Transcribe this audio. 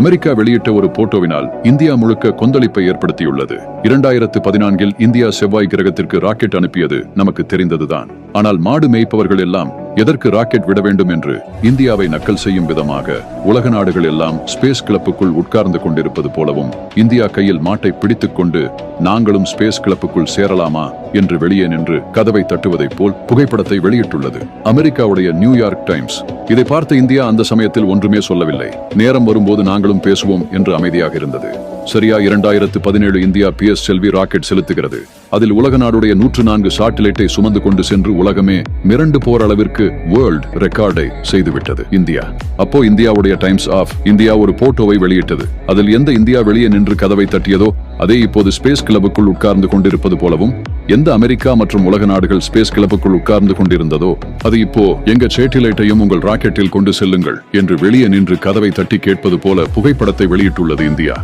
America வெளியிட்ட ஒரு போட்டோவினால் India முழுக்க கொந்தளிப்பை ஏற்படுத்தியுள்ளது. 2014 இந்தியா செவ்வாய் கிரகத்திற்கு ராக்கெட் அனுப்பியது நமக்கு தெரிந்ததுதான். ஆனால் மாடு மேய்ப்பவர்கள் எல்லாம் எதற்கு ராக்கெட் விட வேண்டும் என்று இந்தியாவை நக்கல் செய்யும் விதமாக உலக நாடுகள் எல்லாம் ஸ்பேஸ் கிளப்புக்குள் உட்கார்ந்து கொண்டிருப்பது போலவும் இந்தியா கையில் மாட்டை பிடித்துக் கொண்டு நாங்களும் ஸ்பேஸ் கிளப்புக்குள் சேரலாமா என்று வெளியே நின்று கதவை தட்டுவதைப் போல் புகைப்படத்தை வெளியிட்டுள்ளது. அமெரிக்காவுடைய நியூயார்க் டைம்ஸ் இதை பார்த்த இந்தியா அந்த சமயத்தில் ஒன்றுமே சொல்லவில்லை. நேரம் வரும்போது நாங்களும் பேசுவோம் என்று அமைதியாக இருந்தது. சரியா 2017 இந்தியா PSLV ராக்கெட் செலுத்துகிறது. அதில் உலக நாடுடைய 104 சாட்டிலைட்டை சுமந்து கொண்டு சென்று உலகமே மிரண்டு போர் அளவிற்கு வேர்ல்ட் ரெக்கார்டை செய்துவிட்டது இந்தியா. அப்போ இந்தியாவுடைய டைம்ஸ் ஆஃப் இந்தியா ஒரு போட்டோவை வெளியிட்டது. அதில் எந்த இந்தியா வெளியே நின்று கதவை தட்டியதோ அதே இப்போது ஸ்பேஸ் கிளப்புக்குள் உட்கார்ந்து கொண்டிருப்பது போலவும், எந்த அமெரிக்கா மற்றும் உலக நாடுகள் ஸ்பேஸ் கிளப்புக்குள் உட்கார்ந்து கொண்டிருந்ததோ அது இப்போ எங்க சேட்டிலைட்டையும் உங்கள் ராக்கெட்டில் கொண்டு செல்லுங்கள் என்று வெளியே நின்று கதவை தட்டி கேட்பது போல புகைப்படத்தை வெளியிட்டுள்ளது இந்தியா.